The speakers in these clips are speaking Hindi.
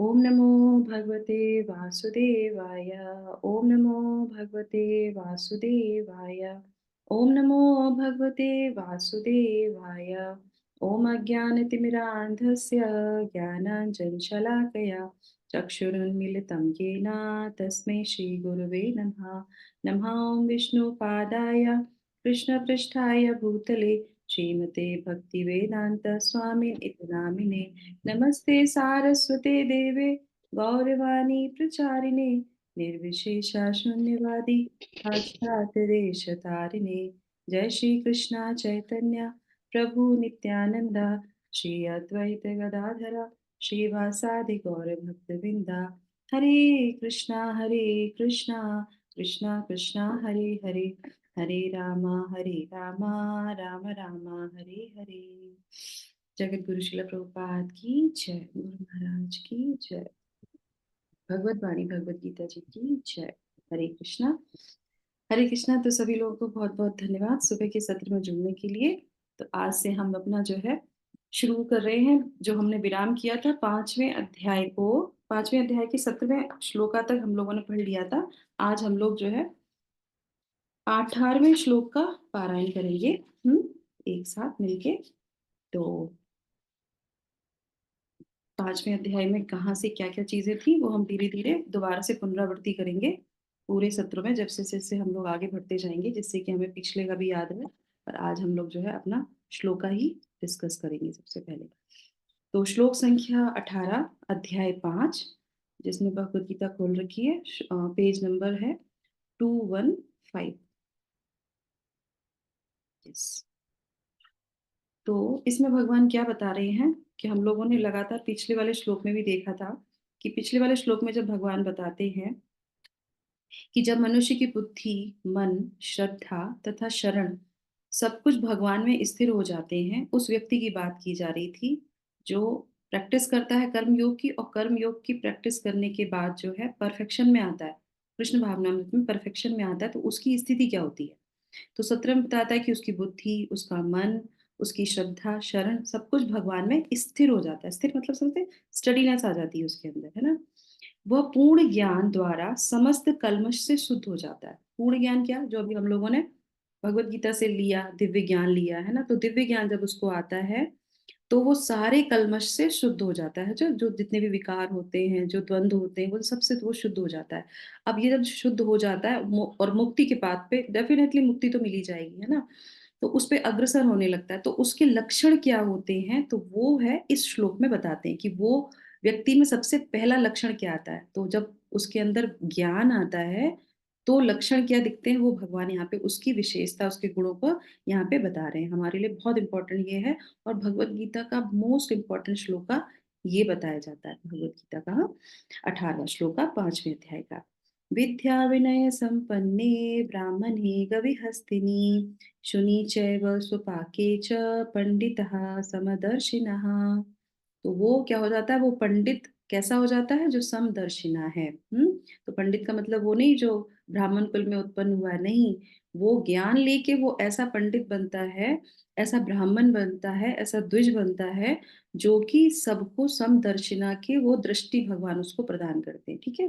ओम नमो भगवते वासुदेवाय। ओम नमो भगवते वासुदेवाय। ओम नमो भगवते वासुदेवाय। ओम अज्ञानतिमिरान्धस्य ज्ञानाञ्जनशलाकया चक्षुरुन्मीलितं येन तस्मै श्रीगुरुवे नमः। नमः ॐ विष्णुपादाय कृष्णपृष्ठाय भूतले श्रीमते भक्तिवेदान्त स्वामी इति नामिने। नमस्ते सारस्वते देवे गौरवाणी प्रचारिणे निर्विशेषा शून्यवादी पाश्चात्यदेशतारिणे। जय श्री कृष्णा चैतन्य प्रभु नित्यानंदा श्री अद्वैत गदाधरा श्रीवासादि गौर भक्तवृंदा। हरे कृष्णा कृष्णा कृष्णा हरे हरे, हरे रामा राम राम हरे हरे। जगत गुरु शिला प्रभुपाद की जय, गुरु महाराज की जय, भगवत वाणी भगवत गीता जी की जय। हरे कृष्णा। हरे कृष्णा। तो सभी लोगों को बहुत बहुत धन्यवाद सुबह के सत्र में जुड़ने के लिए। तो आज से हम अपना जो है शुरू कर रहे हैं। जो हमने विराम किया था पांचवें अध्याय के 17वें श्लोका तक हम लोगों ने पढ़ लिया था। आज हम लोग जो है 18वें श्लोक का पारायण करेंगे एक साथ मिलके। तो पांचवें अध्याय में कहाँ से क्या क्या चीजें थी वो हम धीरे धीरे दोबारा से पुनरावृत्ति करेंगे पूरे सत्र में, जब से जैसे हम लोग आगे बढ़ते जाएंगे, जिससे कि हमें पिछले का भी याद है। पर आज हम लोग जो है अपना श्लोका ही डिस्कस करेंगे सबसे पहले। तो श्लोक संख्या 18, अध्याय 5, जिसमें भगवत गीता खोल रखी है। पेज नंबर है 215। यस। तो इसमें भगवान क्या बता रहे हैं कि हम लोगों ने लगातार पिछले वाले श्लोक में भी देखा था कि पिछले वाले श्लोक में जब भगवान बताते हैं कि जब मनुष्य की बुद्धि, मन, श्रद्धा तथा शरण सब कुछ भगवान में स्थिर हो जाते हैं, उस व्यक्ति की बात की जा रही थी जो प्रैक्टिस करता है कर्म योग की, और कर्म योग की प्रैक्टिस करने के बाद जो है परफेक्शन में आता है, कृष्ण भावनामृत में परफेक्शन में आता है, तो उसकी स्थिति क्या होती है। तो सत्र में बताता है कि उसकी बुद्धि, उसका मन, उसकी श्रद्धा, शरण सब कुछ भगवान में स्थिर हो जाता है। स्थिर मतलब समझते, स्टडीनेस आ जाती है उसके अंदर, है ना। वह पूर्ण ज्ञान द्वारा समस्त कल्मश से शुद्ध हो जाता है। पूर्ण ज्ञान क्या, जो अभी हम लोगों ने भगवत गीता से लिया, दिव्य ज्ञान लिया है ना। तो दिव्य ज्ञान जब उसको आता है तो वो सारे कल्मश से शुद्ध हो जाता है। जो जो जितने भी विकार होते हैं, जो द्वंद्व होते हैं, वो सबसे वो शुद्ध हो जाता है। अब ये जब शुद्ध हो जाता है और मुक्ति के पाथ पे डेफिनेटली मुक्ति तो मिली जाएगी, है ना। तो उस पे अग्रसर होने लगता है। तो उसके लक्षण क्या होते हैं, तो वो है इस श्लोक में बताते हैं कि वो व्यक्ति में सबसे पहला लक्षण क्या आता है। तो जब उसके अंदर ज्ञान आता है तो लक्षण क्या दिखते हैं, वो भगवान यहाँ पे उसकी विशेषता, उसके गुणों को यहाँ पे बता रहे हैं। हमारे लिए बहुत इंपॉर्टेंट ये है। और भगवत गीता का मोस्ट इंपॉर्टेंट श्लोका ये बताया जाता है। भगवत गीता का 18वां श्लोका 5वें अध्याय का। विद्या विनय संपन्ने ब्राह्मणे गविहस्तिनि शुनि चैव स्वपाके च पंडितः समदर्शिनः। तो वो क्या हो जाता है, वो पंडित कैसा हो जाता है, जो समदर्शिना है। तो पंडित का मतलब वो नहीं जो ब्राह्मण कुल में उत्पन्न हुआ है, नहीं। वो ज्ञान लेके वो ऐसा पंडित बनता है, ऐसा ब्राह्मण बनता है, ऐसा द्विज बनता है, जो कि सबको समदर्शिना के वो दृष्टि भगवान उसको प्रदान करते हैं। ठीक है।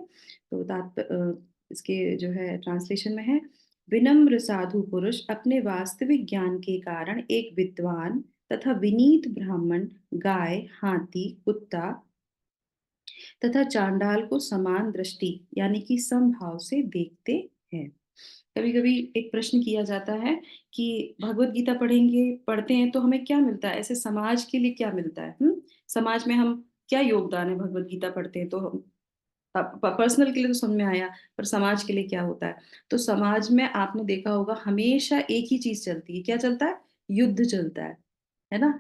तो इसके जो है ट्रांसलेशन में है, विनम्र साधु पुरुष अपने वास्तविक ज्ञान के कारण एक विद्वान तथा विनीत ब्राह्मण गाय, हाथी, कुत्ता तथा चांडाल को समान दृष्टि यानी कि समभाव से देखते हैं। कभी कभी एक प्रश्न किया जाता है कि भगवत गीता पढ़ते हैं तो हमें क्या मिलता है, ऐसे समाज के लिए क्या मिलता है। समाज में हम क्या योगदान है, भगवत गीता पढ़ते हैं तो हम पर्सनल के लिए तो समझ में आया, पर समाज के लिए क्या होता है। तो समाज में आपने देखा होगा हमेशा एक ही चीज चलती है। क्या चलता है, युद्ध चलता है ना।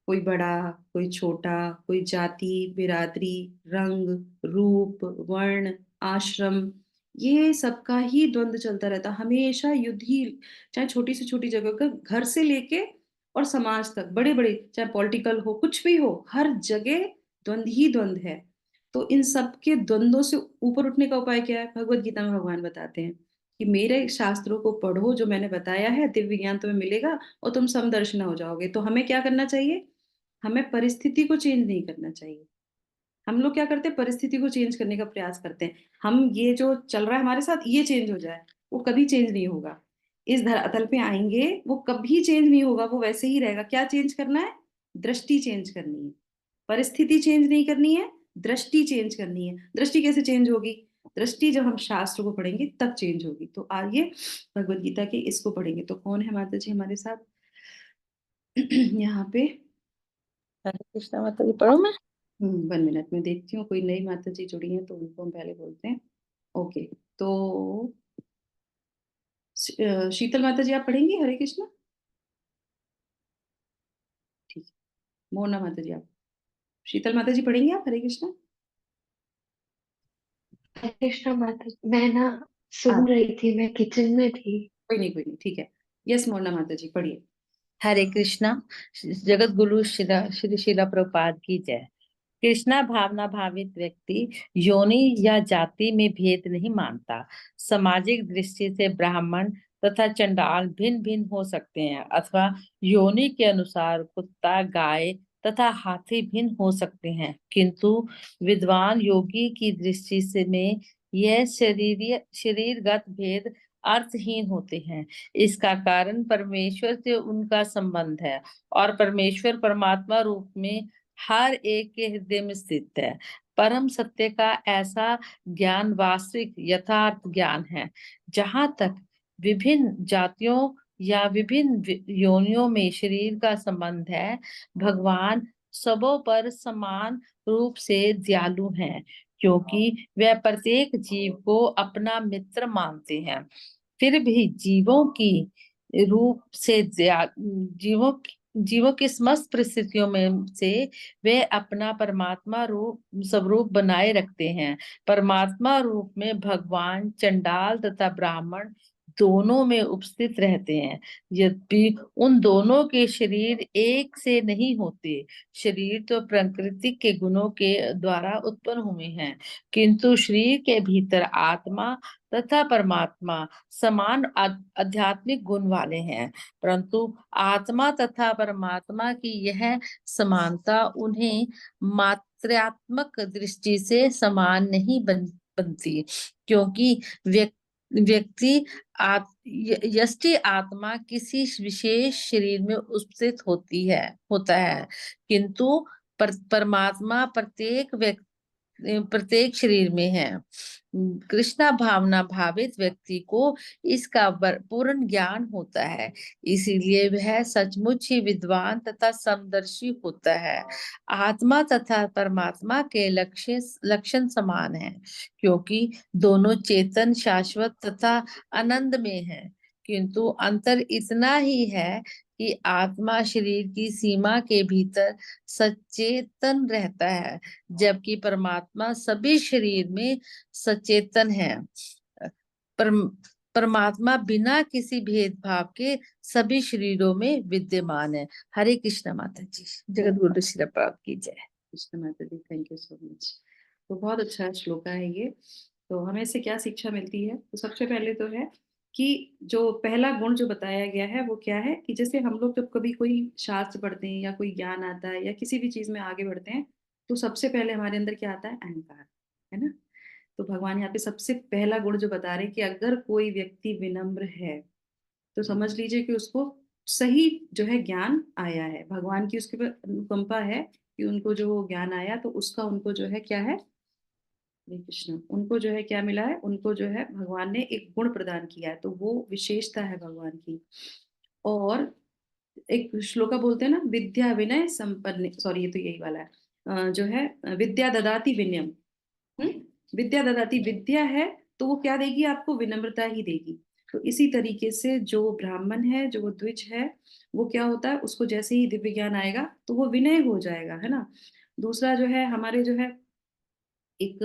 कोई बड़ा, कोई छोटा, कोई जाति, बिरादरी, रंग, रूप, वर्ण, आश्रम, ये सबका ही द्वंद्व चलता रहता है। हमेशा युद्ध ही, चाहे छोटी से छोटी जगह का, घर से लेके और समाज तक, बड़े बड़े चाहे पॉलिटिकल हो, कुछ भी हो, हर जगह द्वंद्व ही द्वंद्व है। तो इन सब के द्वंद्वों से ऊपर उठने का उपाय क्या है, भगवत गीता में भगवान बताते हैं कि मेरे शास्त्रों को पढ़ो, जो मैंने बताया है, दिव्य ज्ञान तुम्हें मिलेगा और तुम समदर्शिना हो जाओगे। तो हमें क्या करना चाहिए, हमें परिस्थिति को चेंज नहीं करना चाहिए, हम लोग क्या करते हैं, परिस्थिति को चेंज करने का प्रयास करते हैं। हम ये जो चल रहा है हमारे साथ ये चेंज हो जाए, वो कभी चेंज नहीं होगा। इस धरातल पे आएंगे वो कभी चेंज नहीं होगा, वो वैसे ही रहेगा। क्या चेंज करना है? दृष्टि चेंज करनी है। परिस्थिति चेंज नहीं करनी है, दृष्टि चेंज करनी है। दृष्टि कैसे चेंज होगी? दृष्टि जब हम शास्त्र को पढ़ेंगे तब चेंज होगी। तो आइए भगवत गीता के इसको पढ़ेंगे। तो कौन है माता जी हमारे साथ यहाँ पे? हरे कृष्णा माता जी, पढ़ो मैं। 1 मिनट में देखती हूँ, कोई नई माता जी जुड़ी हैं तो उनको हम पहले बोलते हैं। ओके। तो शीतल माता जी आप पढ़ेंगी हरे कृष्णा? ठीक है। मोना माता जी आप, शीतल माता जी पढ़ेंगी आप हरे कृष्णा? हरे कृष्णा माता, मैं ना हाँ, सुन रही थी, मैं किचन में थी। कोई नहीं कोई नहीं, ठीक है। यस मोना माता जी पढ़िए। हरे कृष्णा। जगत गुरु श्री शिला प्रभुपाद की जय। कृष्णा भावना भावित व्यक्ति योनि या जाति में भेद नहीं मानता। सामाजिक दृष्टि से ब्राह्मण तथा चंडाल भिन्न भिन्न हो सकते हैं, अथवा योनि के अनुसार कुत्ता, गाय तथा हाथी भिन्न हो सकते हैं, किंतु विद्वान योगी की दृष्टि से में यह शरीरगत भेद अर्थहीन होते हैं। इसका कारण परमेश्वर से उनका संबंध है, और परमेश्वर परमात्मा रूप में हर एक के हृदय में स्थित है। परम सत्य का ऐसा ज्ञान वास्तविक यथार्थ ज्ञान है। जहाँ तक विभिन्न जातियों या विभिन्न योनियों में शरीर का संबंध है, भगवान सबों पर समान रूप से दयालु हैं, क्योंकि वह प्रत्येक जीव को अपना मित्र मानते हैं। फिर भी रूप से जीवों जीवों की समस्त परिस्थितियों में से वे अपना परमात्मा रूप स्वरूप बनाए रखते हैं। परमात्मा रूप में भगवान चंडाल तथा ब्राह्मण दोनों में उपस्थित रहते हैं। यद्यपि उन दोनों के शरीर एक से नहीं होते। शरीर तो प्रकृति के गुणों के द्वारा उत्पन्न हुए हैं, किंतु शरीर के भीतर आत्मा तथा परमात्मा समान आध्यात्मिक गुण वाले हैं। परंतु आत्मा तथा परमात्मा की यह समानता उन्हें मात्रात्मक दृष्टि से समान नहीं बनती, क्योंकि व्यक्ति यष्टि आत्मा किसी विशेष शरीर में उपस्थित होता है, किंतु परमात्मा प्रत्येक शरीर में है। कृष्णा भावना भावित व्यक्ति को इसका पूर्ण ज्ञान होता है, इसीलिए वह सचमुच ही विद्वान तथा समदर्शी होता है। आत्मा तथा परमात्मा के लक्षण समान है, क्योंकि दोनों चेतन, शाश्वत तथा आनंद में है, किंतु अंतर इतना ही है कि आत्मा शरीर की सीमा के भीतर सचेतन रहता है, जबकि परमात्मा सभी शरीर में सचेतन है। पर, परमात्मा बिना किसी भेदभाव के सभी शरीरों में विद्यमान है। हरे कृष्ण माता जी। जगत गुरु श्री प्रभुपाद की जय। कृष्ण माता जी थैंक यू सो मच। तो बहुत अच्छा श्लोका है ये। तो हमें इससे क्या शिक्षा मिलती है? तो सबसे पहले तो है कि जो पहला गुण जो बताया गया है वो क्या है कि जैसे हम लोग जब कभी कोई शास्त्र पढ़ते हैं या कोई ज्ञान आता है या किसी भी चीज में आगे बढ़ते हैं, तो सबसे पहले हमारे अंदर क्या आता है? अहंकार, है ना? तो भगवान यहाँ पे सबसे पहला गुण जो बता रहे हैं कि अगर कोई व्यक्ति विनम्र है तो समझ लीजिए कि उसको सही जो है ज्ञान आया है। भगवान की उसके ऊपर अनुकंपा है कि उनको जो ज्ञान आया तो उसका उनको जो है क्या है? हरे कृष्ण। उनको जो है क्या मिला है? उनको जो है भगवान ने एक गुण प्रदान किया है, तो वो विशेषता है भगवान की। और एक श्लोका बोलते हैं ना, विद्या विनय संपन्न, सॉरी ये तो यही वाला है। जो है विद्या ददाति विनयम। हम्म। विद्या ददाती, विद्या है तो वो क्या देगी आपको? विनम्रता ही देगी। तो इसी तरीके से जो ब्राह्मण है, जो वो द्विज है, वो क्या होता है? उसको जैसे ही दिव्य ज्ञान आएगा तो वो विनय हो जाएगा, है ना? दूसरा जो है हमारे जो है एक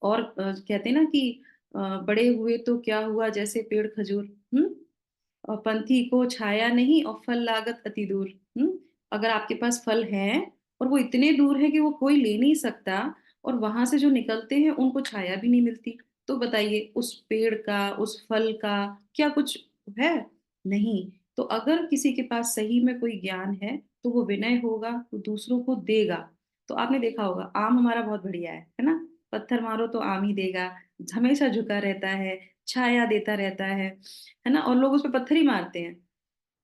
और कहते हैं ना कि बड़े हुए तो क्या हुआ जैसे पेड़ खजूर। हम्म। और पंथी को छाया नहीं और फल लागत अति दूर। अगर आपके पास फल हैं और वो इतने दूर है कि वो कोई ले नहीं सकता, और वहां से जो निकलते हैं उनको छाया भी नहीं मिलती, तो बताइए उस पेड़ का, उस फल का क्या कुछ है? नहीं। तो अगर किसी के पास सही में कोई ज्ञान है तो वो विनय होगा, तो दूसरों को देगा। तो आपने देखा होगा आम हमारा बहुत बढ़िया है ना, पत्थर मारो तो आम ही देगा, हमेशा झुका रहता है, छाया देता रहता है ना, और लोग उस पर पत्थर ही मारते हैं।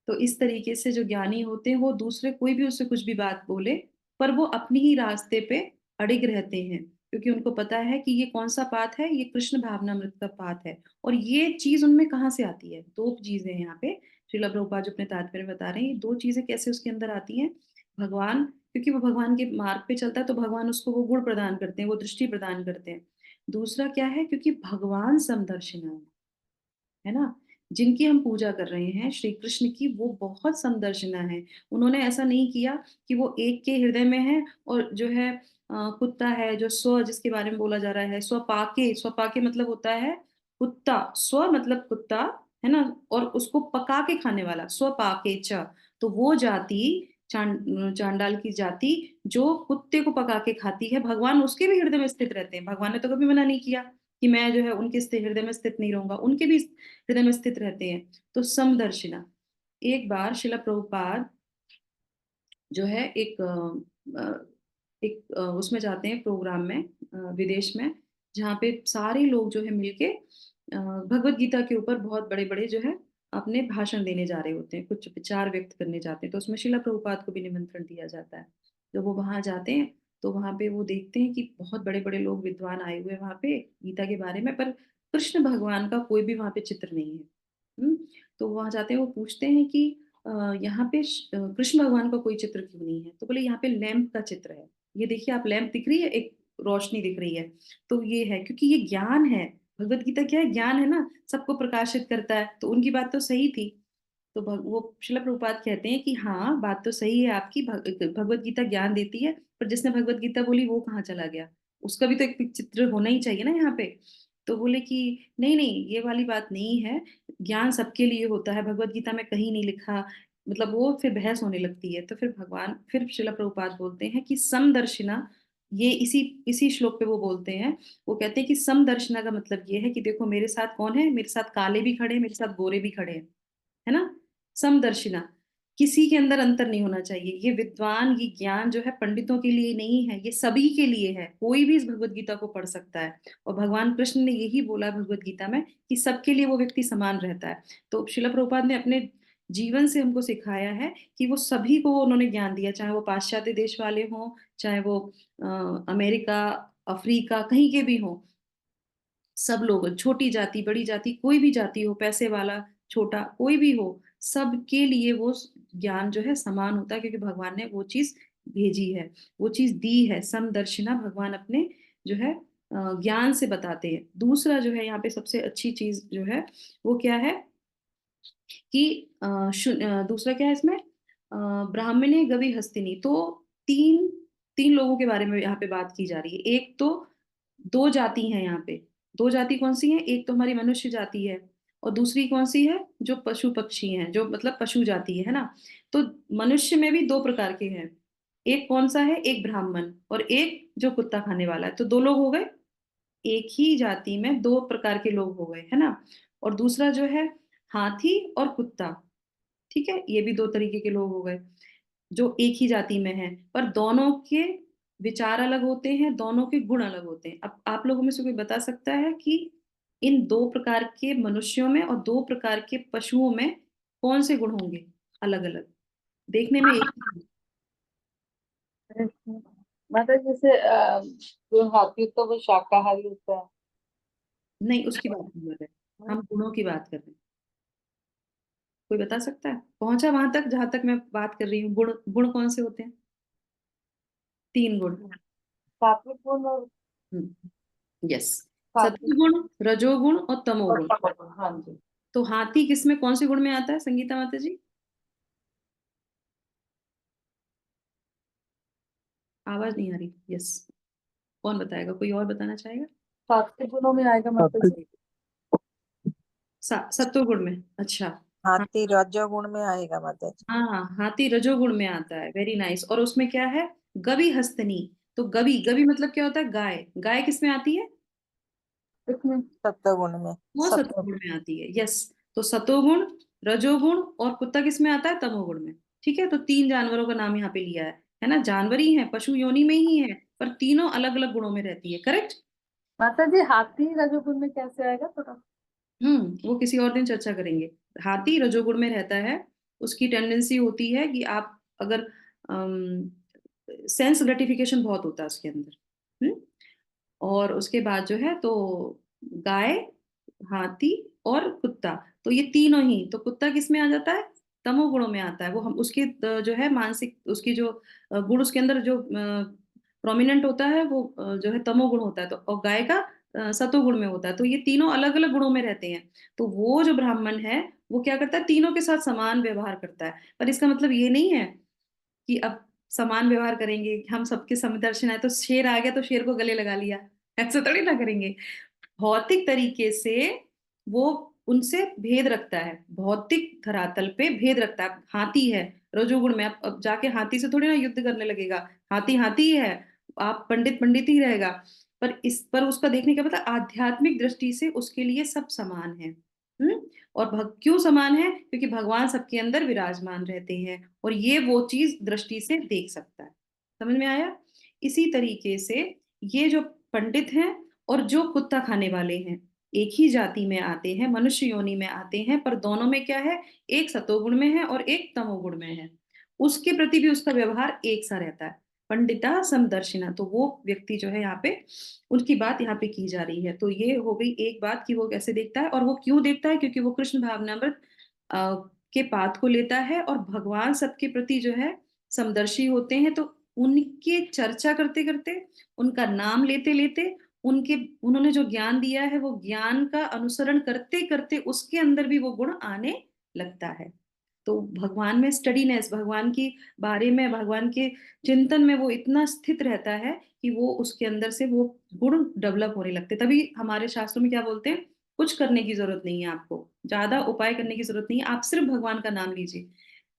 तो इस तरीके से जो ज्ञानी होते हैं वो दूसरे कोई भी उससे कुछ भी बात बोले, पर वो अपनी ही रास्ते पे अड़िग रहते हैं, क्योंकि उनको पता है कि ये कौन सा पाथ है, ये कृष्ण भावनामृत का पाथ है। और ये चीज उनमें कहाँ से आती है? दो चीजें हैं यहाँ पे, श्रील प्रभुपाद जो अपने तात्पर्य में बता रहे हैं, ये दो चीजें कैसे उसके अंदर आती हैं। भगवान, क्योंकि वो भगवान के मार्ग पे चलता है तो भगवान उसको वो गुण प्रदान करते हैं, वो दृष्टि प्रदान करते हैं। दूसरा क्या है, क्योंकि भगवान समदर्शिना है ना, जिनकी हम पूजा कर रहे हैं श्री कृष्ण की, वो बहुत समदर्शिना है। उन्होंने ऐसा नहीं किया कि वो एक के हृदय में है, और जो है कुत्ता है जो स्व, जिसके बारे में बोला जा रहा है, स्वपाके, स्वपाके मतलब होता है कुत्ता, स्व मतलब कुत्ता है ना, और उसको पका के खाने वाला स्वपाके च। तो वो जाति चांडाल की जाति जो कुत्ते को पका के खाती है, भगवान उसके भी हृदय में स्थित रहते हैं। भगवान ने तो कभी मना नहीं किया कि मैं जो है उनके हृदय में स्थित नहीं रहूंगा, उनके भी हृदय में स्थित रहते हैं। तो समदर्शिना। एक बार शिला प्रभुपाद जो है एक उसमें जाते हैं प्रोग्राम में, विदेश में, जहाँ पे सारे लोग जो है मिलके भगवत गीता के ऊपर बहुत बड़े बड़े जो है अपने भाषण देने जा रहे होते हैं, कुछ विचार व्यक्त करने जाते हैं। तो उसमें शिला प्रभुपाद को भी निमंत्रण दिया जाता है। जब वो वहां जाते हैं तो वहां पे वो देखते हैं कि बहुत बड़े बड़े लोग विद्वान आए हुए हैं वहां पे गीता के बारे में, पर कृष्ण भगवान का कोई भी वहां पे चित्र नहीं है। हम्म। तो वहां जाते हैं, वो पूछते हैं कि यहाँ पे कृष्ण भगवान का कोई चित्र क्यों नहीं है? तो बोले यहाँ पे लैंप का चित्र है, ये देखिए आप, लैंप दिख रही है, एक रोशनी दिख रही है। तो ये है क्योंकि ये ज्ञान है, भगवत गीता क्या है, ज्ञान है ना, सबको प्रकाशित करता है। तो उनकी बात तो सही थी। तो वो शिला प्रभुपाद कहते हैं कि हाँ बात तो सही है आपकी, भगवत गीता ज्ञान देती है, पर जिसने भगवत गीता बोली वो कहाँ चला गया? उसका भी तो एक चित्र होना ही चाहिए ना यहाँ पे। तो बोले कि नहीं नहीं, ये वाली बात नहीं है, ज्ञान सबके लिए होता है, भगवत गीता में कहीं नहीं लिखा। मतलब वो फिर बहस होने लगती है। तो फिर भगवान, फिर शिला प्रभुपाद बोलते हैं कि समदर्शिना, ये इसी इसी श्लोक पे वो बोलते हैं, वो कहते हैं कि समदर्शिना का मतलब ये है कि देखो मेरे साथ कौन है, मेरे साथ काले भी खड़े हैं, मेरे साथ गोरे भी खड़े हैं, है ना। समदर्शिना, किसी के अंदर अंतर नहीं होना चाहिए। ये विद्वान, ये ज्ञान जो है पंडितों के लिए नहीं है, ये सभी के लिए है, कोई भी इस भगवत गीता को पढ़ सकता है। और भगवान कृष्ण ने यही बोला भगवत गीता में कि सबके लिए वो व्यक्ति समान रहता है। तो शिला प्रभुपाद ने अपने जीवन से हमको सिखाया है कि वो सभी को उन्होंने ज्ञान दिया, चाहे वो पाश्चात्य देश वाले हों, चाहे वो अमेरिका, अफ्रीका, कहीं के भी हों। सब लोग, छोटी जाति बड़ी जाति, कोई भी जाति हो, पैसे वाला छोटा कोई भी हो, सबके लिए वो ज्ञान जो है समान होता है, क्योंकि भगवान ने वो चीज भेजी है, वो चीज दी है। समदर्शिना भगवान अपने जो है ज्ञान से बताते हैं। दूसरा जो है यहाँ पे सबसे अच्छी चीज जो है वो क्या है कि दूसरा क्या है इसमें, ब्राह्मणे गवि हस्तिनी। तो तीन तीन लोगों के बारे में यहाँ पे बात की जा रही है। एक तो दो जाति हैं यहाँ पे, दो जाति कौन सी है, एक तो हमारी मनुष्य जाति है, और दूसरी कौन सी है, जो पशु पक्षी हैं, जो मतलब पशु जाति है ना। तो मनुष्य में भी दो प्रकार के हैं, एक कौन सा है, एक ब्राह्मण, और एक जो कुत्ता खाने वाला है। तो दो लोग हो गए, एक ही जाति में दो प्रकार के लोग हो गए, है ना। और दूसरा जो है हाथी और कुत्ता, ठीक है, ये भी दो तरीके के लोग हो गए जो एक ही जाति में हैं, पर दोनों के विचार अलग होते हैं, दोनों के गुण अलग होते हैं। अब आप लोगों में से कोई बता सकता है कि इन दो प्रकार के मनुष्यों में और दो प्रकार के पशुओं में कौन से गुण होंगे अलग अलग? देखने में एक ही हैं। मतलब जैसे जो हाथी तो वो शाकाहारी होता है। नहीं, उसकी बात नहीं कर रहे, हम गुणों की बात कर रहे हैं। कोई बता सकता है? पहुंचा वहां तक जहां तक मैं बात कर रही हूँ? गुण, गुण कौन से होते हैं? तीन गुण। सात्विक गुण और यस, सात्विक सत्वगुण, रजोगुण और और तमोगुण। तमोगुण, हाँ जी। तो हाथी किस में, कौन से गुण में आता है संगीता माता जी? आवाज नहीं आ रही। यस, कौन बताएगा, कोई और बताना चाहेगा? सात्विक गुणों में आएगा मतलब जी। सत्वगुण में, अच्छा। हाँ हाथी रजोगुण में आएगा माता जी। हाँ हाँ, हाथी रजोगुण में आता है, वेरी नाइस। और उसमें क्या है, गवि हस्तनी। तो गवि, गवि मतलब क्या होता है, गाय। गाय किस में आती है? इसमें सत्वगुण में। वो सत्व सत्वगुण में आती है, यस। तो सतोगुण, रजोगुण, और कुत्ता किस में आता है, तमोगुण में। ठीक है, तो तीन जानवरों का नाम यहाँ पे लिया है ना, जानवर ही है, पशु योनि में ही है, पर तीनों अलग अलग गुणों में रहती है। करेक्ट। माता जी हाथी रजोगुण में कैसे आएगा थोड़ा? वो किसी और दिन चर्चा करेंगे। हाथी रजोगुण में रहता है। उसकी टेंडेंसी होती है कि आप अगर सेंस ग्रेटिफिकेशन बहुत होता है उसके अंदर। हम्म और उसके बाद जो है तो गाय, हाथी और कुत्ता, तो ये तीनों ही, तो कुत्ता किस में आ जाता है, तमोगुणों में आता है। वो हम उसके जो है मानसिक, उसकी जो गुण उसके अंदर जो प्रोमिनेंट होता है वो जो है तमोगुण होता है, तो और गाय का सतोगुण में होता है। तो ये तीनों अलग अलग गुणों में रहते हैं। तो वो जो ब्राह्मण है वो क्या करता है, तीनों के साथ समान व्यवहार करता है। पर इसका मतलब ये नहीं है कि अब समान व्यवहार करेंगे, हम सबके समदर्शन है, तो शेर आ गया तो शेर को गले लगा लिया, ऐसा थोड़ी ना करेंगे। भौतिक तरीके से वो उनसे भेद रखता है, भौतिक धरातल पे भेद रखता है। हाथी है रजोगुण में, अब जाके हाथी से थोड़ी ना युद्ध करने लगेगा। हाथी हाथी ही है, आप पंडित पंडित ही रहेगा। पर इस पर उसका देखने का मतलब आध्यात्मिक दृष्टि से उसके लिए सब समान है। और क्यों समान है, क्योंकि भगवान सबके अंदर विराजमान रहते हैं और ये वो चीज दृष्टि से देख सकता है। समझ में आया? इसी तरीके से ये जो पंडित हैं और जो कुत्ता खाने वाले हैं एक ही जाति में आते हैं, मनुष्य योनि में आते हैं, पर दोनों में क्या है, एक सतोगुण में है और एक तमोगुण में है। उसके प्रति भी उसका व्यवहार एक सा रहता है। पंडिता समदर्शिना, तो वो व्यक्ति जो है यहाँ पे, उनकी बात यहाँ पे की जा रही है। तो ये हो गई एक बात कि वो कैसे देखता है, और वो क्यों देखता है, क्योंकि वो कृष्ण भावनामृत के पात को लेता है और भगवान सबके प्रति जो है समदर्शी होते हैं। तो उनके चर्चा करते करते, उनका नाम लेते लेते, उनके उन्होंने जो ज्ञान दिया है वो ज्ञान का अनुसरण करते करते उसके अंदर भी वो गुण आने लगता है। तो भगवान में स्टडीनेस, भगवान की बारे में, भगवान के चिंतन में वो इतना स्थित रहता है कि वो उसके अंदर से वो गुण डेवलप होने लगते। तभी हमारे शास्त्रों में क्या बोलते हैं, कुछ करने की जरूरत नहीं है, आपको ज्यादा उपाय करने की जरूरत नहीं है, आप सिर्फ भगवान का नाम लीजिए।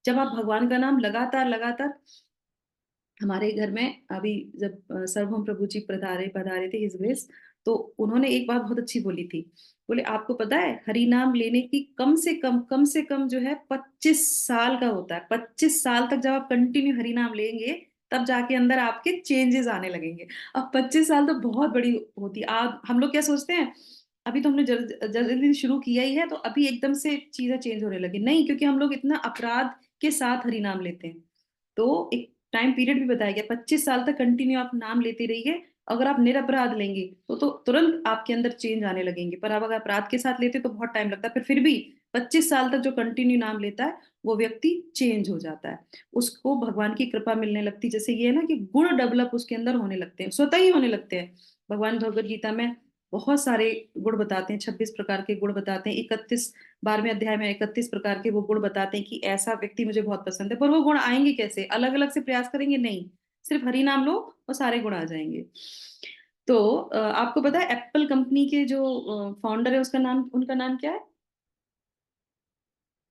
जब आप भगवान का नाम लगातार लगातार, हमारे घर में अभी जब सर्वभौम प्रभु जी पधारे पधारे थे हिज ग्रेस, तो उन्होंने एक बात बहुत अच्छी बोली थी। बोले आपको पता है हरि नाम लेने की कम से कम जो है 25 साल का होता है। 25 साल तक जब आप कंटिन्यू हरि नाम लेंगे तब जाके अंदर आपके चेंजेस आने लगेंगे। अब 25 साल तो बहुत बड़ी होती है। आप हम लोग क्या सोचते हैं, अभी तो हमने जल्दी शुरू किया ही है तो अभी एकदम से चीजें चेंज होने लगी, नहीं, क्योंकि हम लोग इतना अपराध के साथ हरि नाम लेते हैं। तो एक टाइम पीरियड भी बताया गया, 25 साल तक कंटिन्यू आप नाम लेते रहिए। अगर आप निरपराध लेंगे तो तुरंत आपके अंदर चेंज आने लगेंगे, पर आप अगर अपराध के साथ लेते तो बहुत टाइम लगता है। फिर भी 25 साल तक जो कंटिन्यू नाम लेता है वो व्यक्ति चेंज हो जाता है, उसको भगवान की कृपा मिलने लगती है। जैसे ये है ना कि गुण डेवलप उसके अंदर होने लगते हैं, स्वतः ही होने लगते हैं। भगवान भगवत गीता में बहुत सारे गुण बताते हैं, 26 प्रकार के गुण बताते हैं, 12वें अध्याय में 31 प्रकार के वो गुण बताते हैं कि ऐसा व्यक्ति मुझे बहुत पसंद है। पर वो गुण आएंगे कैसे, अलग अलग से प्रयास करेंगे नहीं, सिर्फ हरि नाम लो और सारे गुण आ जाएंगे। तो आपको पता है एप्पल कंपनी के जो फाउंडर है उसका नाम, उनका नाम क्या है,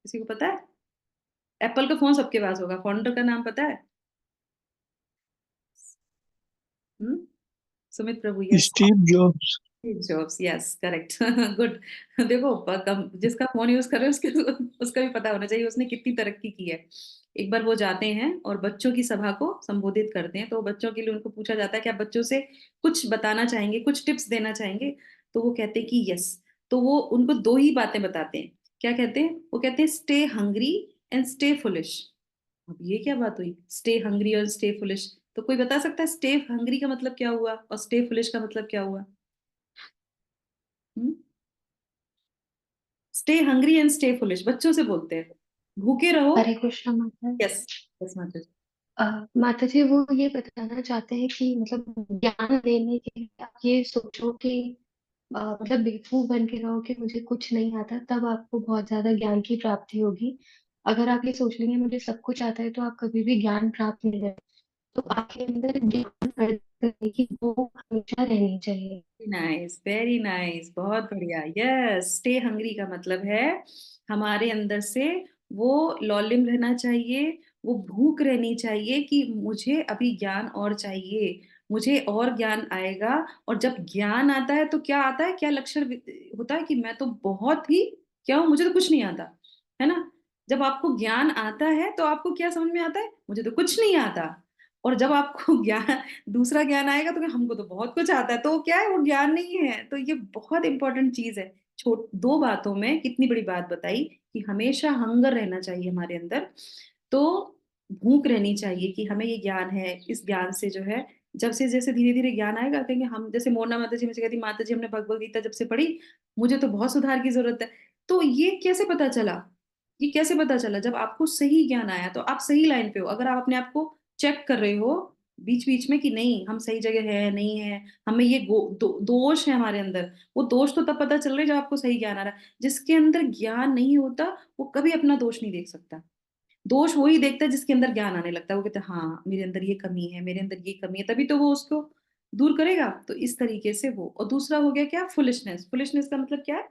किसी को पता है? एप्पल का फोन सबके पास होगा, फाउंडर का नाम पता है? Hmm Sumit Prabhu, yes. Steve Jobs. Jobs, yes, correct. Good. देखो जिसका फोन यूज कर रहे हो उसके उसका भी पता होना चाहिए उसने कितनी तरक्की की है। एक बार वो जाते हैं और बच्चों की सभा को संबोधित करते हैं, तो बच्चों के लिए उनको पूछा जाता है कि आप बच्चों से कुछ बताना चाहेंगे, कुछ टिप्स देना चाहेंगे? तो वो कहते हैं कि यस। तो वो उनको दो ही बातें बताते हैं। क्या कहते हैं? वो कहते हैं stay hungry and stay foolish. अब ये क्या बात हुई, स्टे हंग्री और स्टे फुलिश? तो कोई बता सकता है स्टे हंग्री का मतलब क्या हुआ और स्टे फुलिश का मतलब क्या हुआ? Stay hungry and stay foolish बच्चों से बोलते हैं, भूखे रहो। हरे कृष्णा माता। यस, यस माता जी। माता जी वो ये बताना चाहते हैं कि मतलब ज्ञान देने के लिए आप ये सोचो कि मतलब बेवकूफ बन के रहो कि मुझे कुछ नहीं आता, तब आपको बहुत ज्यादा ज्ञान की प्राप्ति होगी। अगर आप ये सोच लेंगे मुझे सब कुछ आता है तो आप कभी भी ज्ञान प्राप्त नहीं करें। तो आपके अंदर ज्ञान अर्जित करने की वो हमेशा रहनी चाहिए। नाइस, वेरी नाइस, बहुत बढ़िया। यस, स्टे हंग्री का मतलब है हमारे अंदर से वो लॉलिम रहना चाहिए, वो भूख रहनी चाहिए कि मुझे अभी ज्ञान और चाहिए, मुझे और ज्ञान आएगा। और जब ज्ञान आता है तो क्या आता है, क्या लक्षण होता है कि मैं तो बहुत ही क्या हूँ, मुझे तो कुछ नहीं आता, है ना। जब आपको ज्ञान आता है तो आपको क्या समझ में आता है, मुझे तो कुछ नहीं आता। और जब आपको ज्ञान, दूसरा ज्ञान आएगा तो हमको तो बहुत कुछ आता है, तो क्या है, वो ज्ञान नहीं है। तो ये बहुत इंपॉर्टेंट चीज है। छोट 2 बातों में कितनी बड़ी बात बताई कि हमेशा हंगर रहना चाहिए हमारे अंदर। तो भूख रहनी चाहिए कि हमें ये ज्ञान है, इस ज्ञान से जो है जब से जैसे धीरे धीरे ज्ञान आएगा, कहेंगे हम, जैसे मोना माता जी मुझे कहती, माता जी हमने भगवत गीता जब से पढ़ी, मुझे तो बहुत सुधार की जरूरत है। तो ये कैसे पता चला? ये कैसे पता चला? जब आपको सही ज्ञान आया तो आप सही लाइन पे हो। अगर आप अपने आप को चेक कर रहे हो बीच बीच में कि नहीं हम सही जगह है नहीं है, हमें ये दोष है हमारे अंदर, वो दोष तो तब पता चल रहे हैं जब आपको सही ज्ञान आ रहा है। जिसके अंदर ज्ञान नहीं होता वो कभी अपना दोष नहीं देख सकता। दोष वही देखता है जिसके अंदर ज्ञान आने लगता है। वो कहता है हाँ मेरे अंदर ये कमी है, मेरे अंदर ये कमी है, तभी तो वो उसको दूर करेगा। तो इस तरीके से वो। और दूसरा हो गया क्या? फुलिशनेस। फुलिशनेस का मतलब क्या है?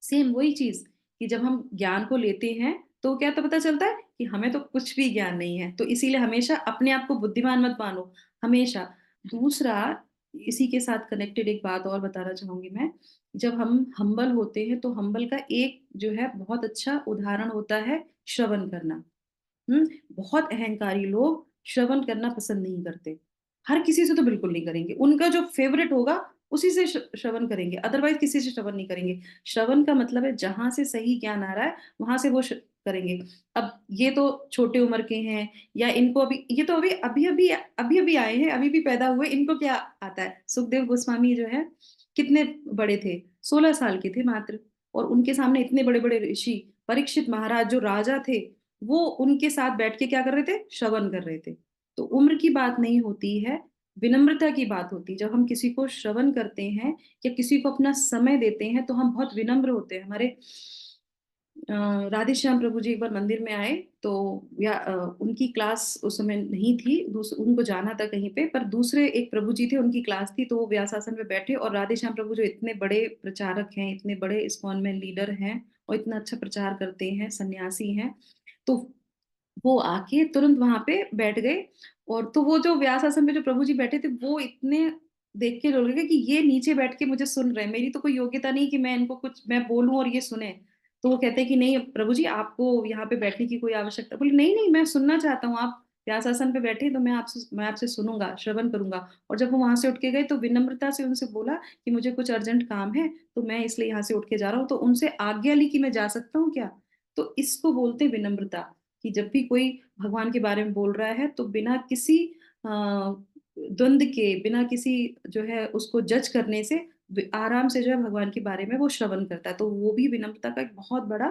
सेम वही चीज कि जब हम ज्ञान को लेते हैं तो क्या तो पता चलता है कि हमें तो कुछ भी ज्ञान नहीं है। तो इसीलिए हमेशा अपने आप को बुद्धिमान मत मानो, हमेशा। दूसरा, इसी के साथ कनेक्टेड एक बात और बताना चाहूंगी मैं। जब हम हम्बल होते हैं तो हम्बल का एक जो है बहुत अच्छा उदाहरण होता है श्रवण करना। बहुत अहंकारी लोग श्रवण करना पसंद नहीं करते। हर किसी से तो बिल्कुल नहीं करेंगे, उनका जो फेवरेट होगा उसी से श्रवण करेंगे, अदरवाइज किसी से श्रवण नहीं करेंगे। श्रवण का मतलब है जहां से सही ज्ञान आ रहा है वहां से वो करेंगे। अब ये तो छोटे उम्र के हैं, या इनको अभी, ये तो अभी अभी आए हैं, अभी भी पैदा हुए, इनको क्या आता है? सुखदेव गोस्वामी जो है कितने बड़े थे? 16 साल के थे मात्र। और उनके सामने इतने बड़े बड़े ऋषि, परीक्षित महाराज जो राजा थे, वो उनके साथ बैठ के क्या कर रहे थे? श्रवण कर रहे थे। तो उम्र की बात नहीं होती है, विनम्रता की बात होती है। जब हम किसी को श्रवण करते हैं या किसी को अपना समय देते हैं तो हम बहुत विनम्र होते हैं। हमारे राधे श्याम प्रभु जी एक बार मंदिर में आए, तो या उनकी क्लास उस समय नहीं थी, उनको जाना था कहीं पे, पर दूसरे एक प्रभु जी थे, उनकी क्लास थी, तो वो व्यासासन पे बैठे। और राधे श्याम प्रभु जो इतने बड़े प्रचारक हैं, इतने बड़े इस्कॉन में लीडर हैं और इतना अच्छा प्रचार करते हैं, सन्यासी हैं, तो वो आके तुरंत वहां पे बैठ गए। और तो वो जो व्यास आसन पे जो प्रभु जी बैठे थे, वो इतने देख के डोल गए कि ये नीचे बैठ के मुझे सुन रहे हैं, मेरी तो कोई योग्यता नहीं कि मैं इनको कुछ मैं बोलूं और ये सुने। तो वो कहते हैं कि नहीं प्रभु जी, आपको यहाँ पे बैठने की कोई आवश्यकता। बोले नहीं नहीं, मैं सुनना चाहता हूँ, आप व्यास आसन पे बैठे तो मैं आपसे सुनूंगा, श्रवण करूंगा। और जब वो वहां से उठ के गए तो विनम्रता से उनसे बोला कि मुझे कुछ अर्जेंट काम है, तो मैं इसलिए यहाँ से उठ के जा रहा हूँ। तो उनसे आज्ञा ली कि मैं जा सकता हूँ क्या? तो इसको बोलते हैं विनम्रता। कि जब भी कोई भगवान के बारे में बोल रहा है तो बिना किसी द्वंद के, बिना किसी जो है उसको जज करने से आराम से जो है भगवान के बारे में वो श्रवण करता है। तो वो भी विनम्रता का एक बहुत बड़ा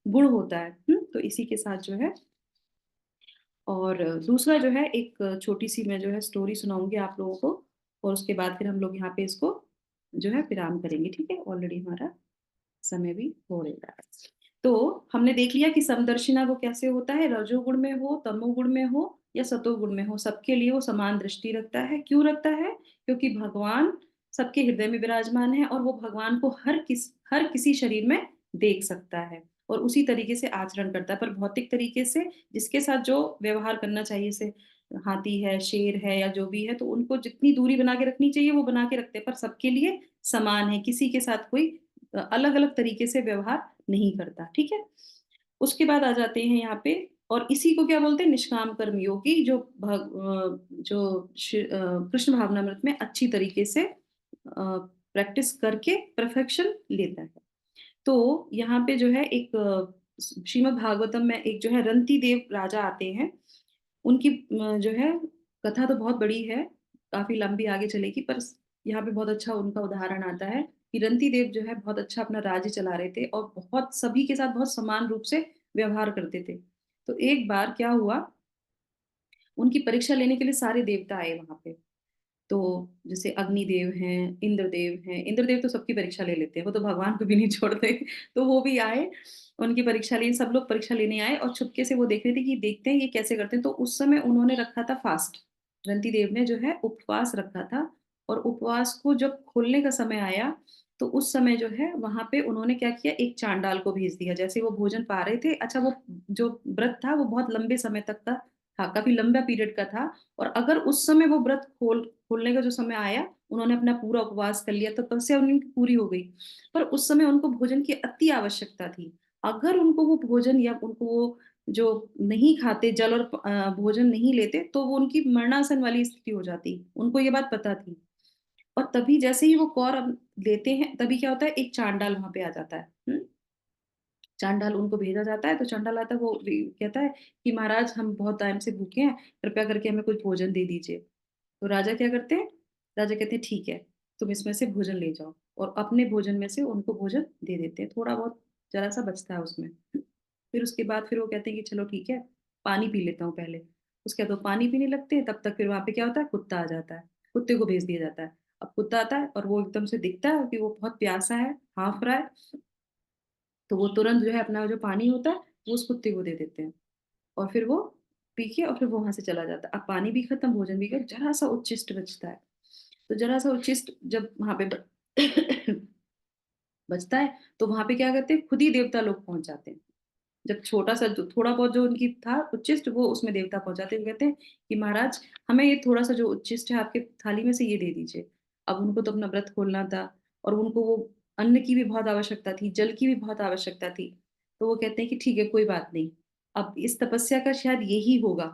गुण होता है। तो इसी के साथ जो है, और दूसरा जो है, एक छोटी सी मैं जो है स्टोरी सुनाऊंगी आप लोगों को, और उसके बाद फिर हम लोग यहाँ पे इसको जो है विराम करेंगे। ठीक है, ऑलरेडी हमारा समय भी हो रहा है। तो हमने देख लिया कि समदर्शिना वो कैसे होता है, रजोगुण में हो, तमोगुण में हो या सतोगुण में हो, सबके लिए वो समान दृष्टि रखता है। क्यों रखता है? क्योंकि भगवान सबके हृदय में विराजमान है और वो भगवान को हर किसी शरीर में देख सकता है और उसी तरीके से आचरण करता है। पर भौतिक तरीके से जिसके साथ जो व्यवहार करना चाहिए, से हाथी है, शेर है, या जो भी है, तो उनको जितनी दूरी बना के रखनी चाहिए वो बना के रखते हैं, पर सबके लिए समान है, किसी के साथ कोई अलग अलग तरीके से व्यवहार नहीं करता। ठीक है, उसके बाद आ जाते हैं यहाँ पे, और इसी को क्या बोलते हैं? निष्काम कर्म योगी, जो कृष्ण भावनामृत में अच्छी तरीके से प्रैक्टिस करके परफेक्शन लेता है। तो यहाँ पे जो है एक श्रीमद् भागवतम में एक जो है रंती देव राजा आते हैं। उनकी जो है कथा तो बहुत बड़ी है, काफी लंबी आगे चलेगी, पर यहाँ पे बहुत अच्छा उनका उदाहरण आता है कि रंती देव जो है बहुत अच्छा अपना राज्य चला रहे थे और बहुत सभी के साथ बहुत समान रूप से व्यवहार करते थे। तो एक बार क्या हुआ, उनकी परीक्षा लेने के लिए सारे देवता आए वहां पे। तो जैसे अग्निदेव हैं, इंद्रदेव हैं, इंद्रदेव तो सबकी परीक्षा ले लेते हैं, वो तो भगवान को भी नहीं छोड़ते। तो वो भी आए, उनकी परीक्षा ली, सब लोग परीक्षा लेने आए और चुपके से वो देख रहे थे कि देखते हैं ये कैसे करते हैं। तो उस समय उन्होंने रखा था फास्ट, रंती देव ने जो है उपवास रखा था। और उपवास को जब खोलने का समय आया तो उस समय जो है वहां पे उन्होंने क्या किया, एक चांडाल को भेज दिया। जैसे वो भोजन पा रहे थे, अच्छा वो जो व्रत था वो बहुत लंबे समय तक का था, काफी लंबा पीरियड का था। और अगर उस समय वो व्रत खोलने का जो समय आया, उन्होंने अपना पूरा उपवास कर लिया, तो तपस्या उनकी पूरी हो गई। पर उस समय उनको भोजन की अति आवश्यकता थी। अगर उनको वो भोजन या उनको वो जो नहीं खाते जल और भोजन नहीं लेते, तो वो उनकी मरणासन वाली स्थिति हो जाती। उनको ये बात पता थी। और तभी जैसे ही वो कौर अब लेते हैं, तभी क्या होता है, एक चांडाल वहां पे आ जाता है। चांडाल उनको भेजा जाता है, तो चांडाल आता है, वो कहता है कि महाराज हम बहुत टाइम से भूखे हैं, कृपया करके हमें कुछ भोजन दे दीजिए। तो राजा क्या करते हैं, राजा कहते हैं ठीक है, तुम इसमें से भोजन ले जाओ, और अपने भोजन में से उनको भोजन दे देते हैं। थोड़ा बहुत जरा सा बचता है उसमें। फिर उसके बाद फिर वो कहते हैं कि चलो ठीक है, पानी पी लेता हूँ पहले। उसके बाद वो पानी पीने लगते हैं, तब तक फिर वहां पे क्या होता है, कुत्ता आ जाता है। कुत्ते को भेज दिया जाता है। अब कुत्ता आता है और वो एकदम से दिखता है कि वो बहुत प्यासा है, हाँफ रहा है, तो वो तुरंत जो है अपना जो पानी होता है वो उस कुत्ते को दे देते हैं। और फिर वो पी के और फिर वो वहां से चला जाता है। अब पानी भी खत्म, भोजन भी खत्म, जरा सा उच्छिष्ट बचता है। तो जरा सा उच्छिष्ट जब वहां पे बचता है, तो वहां पे क्या करते हैं, खुद ही देवता लोग पहुंच जाते हैं। जब छोटा सा जो थोड़ा बहुत जो उनकी था उच्छिष्ट, वो उसमें देवता पहुंचाते हैं, कहते हैं कि महाराज हमें ये थोड़ा सा जो उच्छिष्ट है आपके थाली में से ये दे दीजिए। अब उनको तो अपना व्रत खोलना था, और उनको वो अन्न की भी बहुत आवश्यकता थी, जल की भी बहुत आवश्यकता थी। तो वो कहते हैं कि ठीक है, कोई बात नहीं। अब इस तपस्या का शायद यही होगा,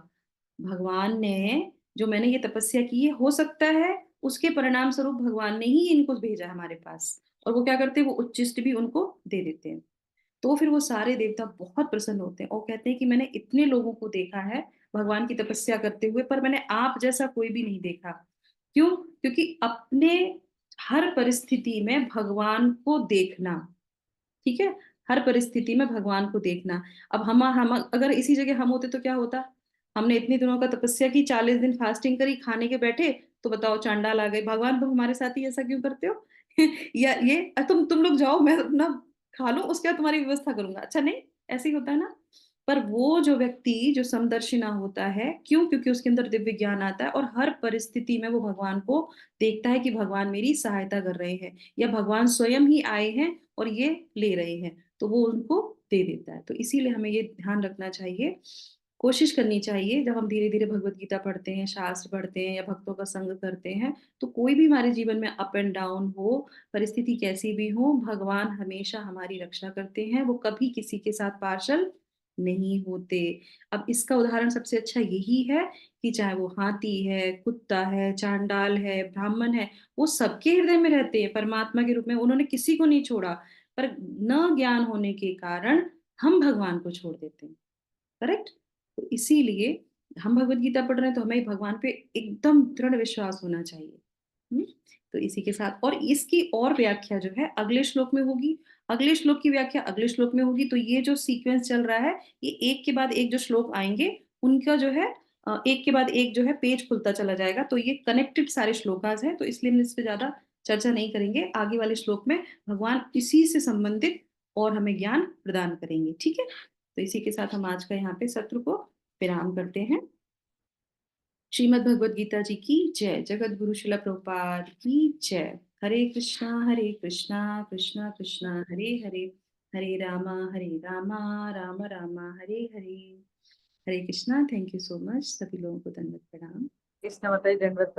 भगवान ने जो मैंने ये तपस्या की है, हो सकता है उसके परिणाम स्वरूप भगवान ने ही इनको भेजा हमारे पास। और वो क्या करते हैं, वो उच्छिष्ट भी उनको दे देते हैं। तो फिर वो सारे देवता बहुत प्रसन्न होते हैं और कहते हैं कि मैंने इतने लोगों को देखा है भगवान की तपस्या करते हुए, पर मैंने आप जैसा कोई भी नहीं देखा। क्यों? क्योंकि अपने हर परिस्थिति में भगवान को देखना। ठीक है, हर परिस्थिति में भगवान को देखना। अब हम अगर इसी जगह हम होते तो क्या होता, हमने इतने दिनों का तपस्या की, 40 दिन फास्टिंग करी, खाने के बैठे, तो बताओ चांडाल आ गए, भगवान तुम हमारे साथ ही ऐसा क्यों करते हो? या ये तुम लोग जाओ, मैं अपना खा लूं, उसके बाद तुम्हारी व्यवस्था करूंगा। अच्छा नहीं, ऐसे ही होता है ना। पर वो जो व्यक्ति जो समदर्शिना होता है, क्यों? क्योंकि उसके अंदर दिव्य ज्ञान आता है, और हर परिस्थिति में वो भगवान को देखता है कि भगवान मेरी सहायता कर रहे हैं, या भगवान स्वयं ही आए हैं और ये ले रहे हैं, तो वो उनको दे देता है। तो इसीलिए हमें ये ध्यान रखना चाहिए, कोशिश करनी चाहिए, जब हम धीरे धीरे भगवत गीता पढ़ते हैं, शास्त्र पढ़ते हैं, या भक्तों का संग करते हैं, तो कोई भी हमारे जीवन में अप एंड डाउन हो, परिस्थिति कैसी भी हो, भगवान हमेशा हमारी रक्षा करते हैं। वो कभी किसी के साथ पार्शल नहीं होते। अब इसका उदाहरण सबसे अच्छा यही है कि चाहे वो हाथी है, कुत्ता है, चांडाल है, ब्राह्मण है, वो सबके हृदय में रहते हैं परमात्मा के रूप में, उन्होंने किसी को नहीं छोड़ा। पर न ज्ञान होने के कारण हम भगवान को छोड़ देते हैं। करेक्ट? तो इसीलिए हम भगवत गीता पढ़ रहे हैं, तो हमें भगवान पे एकदम दृढ़ विश्वास होना चाहिए। हम्म? तो इसी के साथ, और इसकी और व्याख्या जो है अगले श्लोक में होगी, अगले श्लोक की व्याख्या अगले श्लोक में होगी। तो ये जो सीक्वेंस चल रहा है, ये एक के बाद एक जो श्लोक आएंगे, उनका जो है एक के बाद एक जो है पेज खुलता चला जाएगा। तो ये कनेक्टेड सारे श्लोकाज हैं, तो इसलिए हम इस पे ज्यादा चर्चा नहीं करेंगे। आगे वाले श्लोक में भगवान इसी से संबंधित और हमें ज्ञान प्रदान करेंगे। ठीक है, तो इसी के साथ हम आज का यहाँ पे सत्र को विराम करते हैं। श्रीमद् भगवद गीता जी की जय। जगत गुरु शिला प्रभुपाद की जय। Hare Krishna Krishna Krishna Hare Hare, Hare Rama Ram Ram Hare Hare. Hare Krishna. Thank you so much, सभी लोगों को दंडवत प्रणाम। कृष्ण माता जी, दंडवत